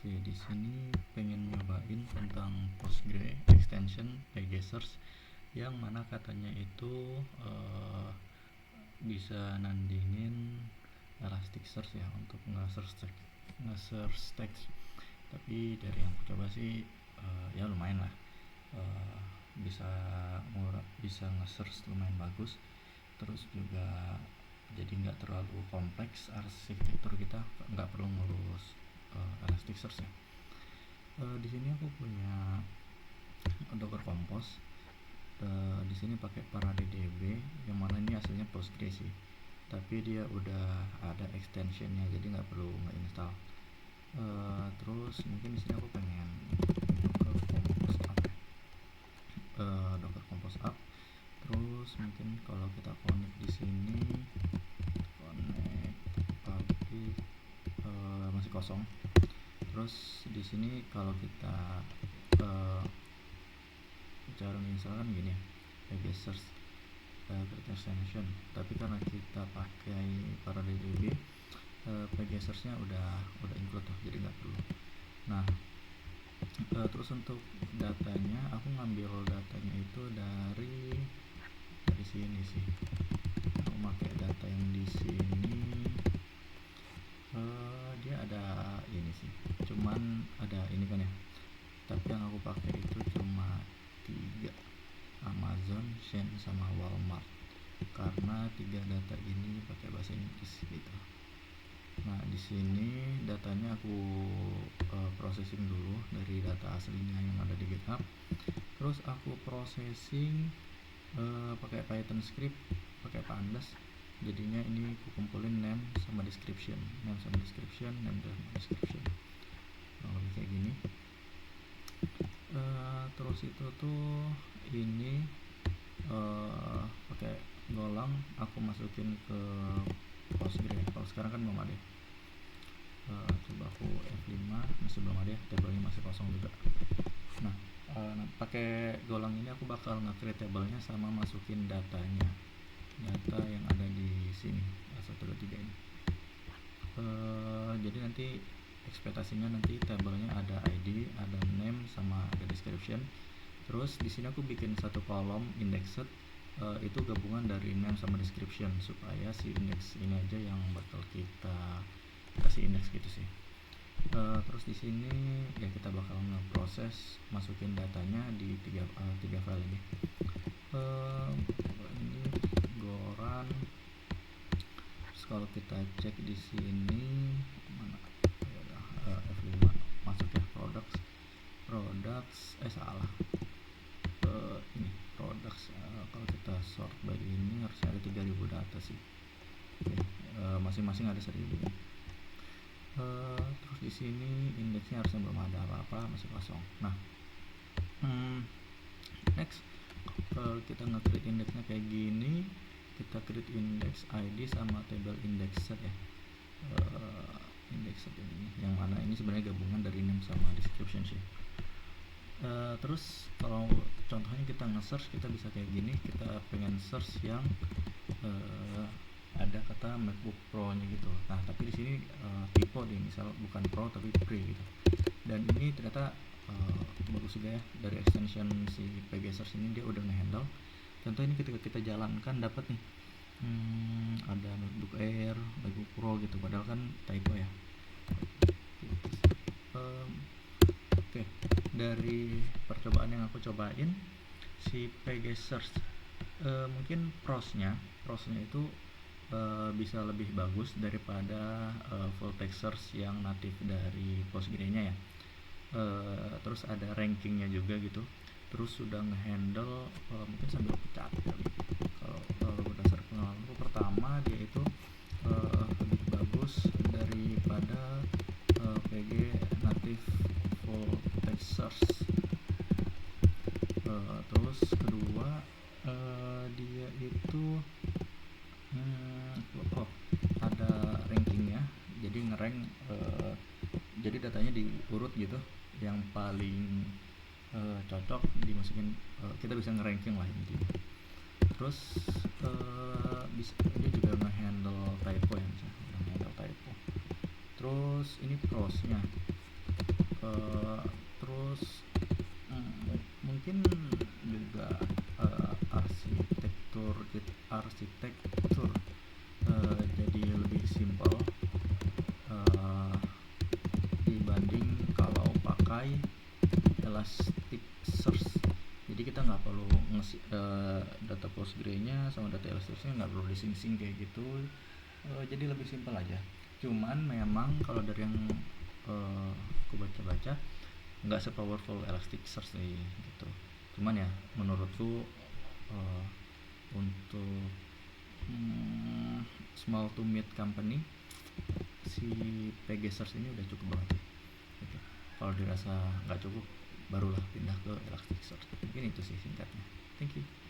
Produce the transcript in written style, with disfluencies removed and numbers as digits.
Oke, di sini pengen nyobain tentang Postgre extension Pegasus yang mana katanya itu bisa nandingin Elasticsearch ya untuk nge-search text. Tapi dari yang aku coba sih ya lumayan lah, eh, bisa bisa nge-search lumayan bagus. Terus juga jadi nggak terlalu kompleks arsitektur kita, nggak perlu ngurus Elasticsearch ya. Di sini aku punya Docker Compose. Di sini pakai ParaDB yang mana ini aslinya Postgre sih, tapi dia udah ada extensionnya jadi nggak perlu nge-install. Terus mungkin di sini aku pengen Docker Compose up ya. Docker Compose up. Terus mungkin kalau kita connect di sini, connect public, masih kosong. Terus di sini kalau kita cara misalkan gini ya, Pegasus create extension, tapi karena kita pakai ParaDB, Pegasusnya udah include tuh, jadi nggak perlu. Nah, terus untuk datanya aku ngambil datanya itu dari sini sih. Aku pakai data yang di sini, dia ada ini sih, cuman ada ini kan ya, tapi yang aku pakai itu cuma 3, Amazon, Shein, sama Walmart, karena 3 data ini pakai bahasa Inggris gitu. Nah, di sini datanya aku processing dulu dari data aslinya yang ada di GitHub. Terus aku processing pakai Python script, pakai pandas. Jadinya ini aku kumpulin name sama description, name sama description. Nah, lebih kayak gini. Terus itu tuh ini pakai golang aku masukin ke Postgre. Kalau sekarang kan belum ada. Coba aku F5, masih belum ada ya, tabelnya masih kosong juga. Nah, pakai golang ini aku bakal nge-create tabelnya sama masukin data yang ada di sini 1, 2, 3 ini. Jadi nanti ekspektasinya nanti tabelnya ada ID, ada name, sama ada description. Terus di sini aku bikin satu kolom indexed, itu gabungan dari name sama description, supaya si index ini aja yang bakal kita kasih indeks gitu sih. Terus di sini ya kita bakal ngeproses masukin datanya di tiga file ini. Ini Goran. Terus kalau kita cek di sini mana? F5 masuk ya, products salah. Ini products, kalau kita sort by ini harusnya ada 3000 data sih. Masing-masing ada 1000 ya. Terus di sini indeksnya harusnya belum ada apa-apa, masih kosong. Nah, next kita nge-create indeksnya kayak gini. Kita create index ID sama table indexed ya. Indexed ini yang mana ini sebenarnya gabungan dari name sama description sih. Terus kalau contohnya kita nge-search, kita bisa kayak gini. Kita pengen search yang ada kata MacBook Pro nya gitu. Nah, tapi di sini typo deh, misal bukan Pro tapi Pre gitu. Dan ini ternyata bagus juga ya, dari extension si Pegasus ini dia udah ngehandle. Contoh ini ketika kita jalankan dapat nih, ada MacBook Air, MacBook Pro gitu, padahal kan typo ya. Oke, dari percobaan yang aku cobain si Pegasus, mungkin prosnya itu bisa lebih bagus daripada full text search yang natif dari Postgre-nya ya. Terus ada rankingnya juga gitu. Terus sudah ngehandle, mungkin sambil catat kali. Kalau berdasar pengalamanku, pertama dia itu lebih bagus daripada PG native full text search. Terus kedua, dia itu ada rankingnya, jadi ngerank, jadi datanya diurut gitu, yang paling cocok dimasukin, kita bisa ngeranking lah intinya. Terus dia juga ngehandle typo ya, misalnya ngehandle typo. Terus ini prosnya, Eh, terus mungkin juga arsitektur jadi lebih simpel eh, dibanding kalau pakai Elasticsearch. Jadi kita nggak perlu data Postgre-nya sama data Elasticsearch-nya nggak perlu dising-sing kayak gitu. Jadi lebih simpel aja. Cuman memang kalau dari yang aku baca-baca nggak se-powerful Elasticsearch nih gitu. Cuman ya menurutku uh, untuk small to mid company si PG Search ini udah cukup banget gitu. Kalau dirasa nggak cukup barulah pindah ke Elasticsearch. Mungkin itu sih singkatnya. Thank you.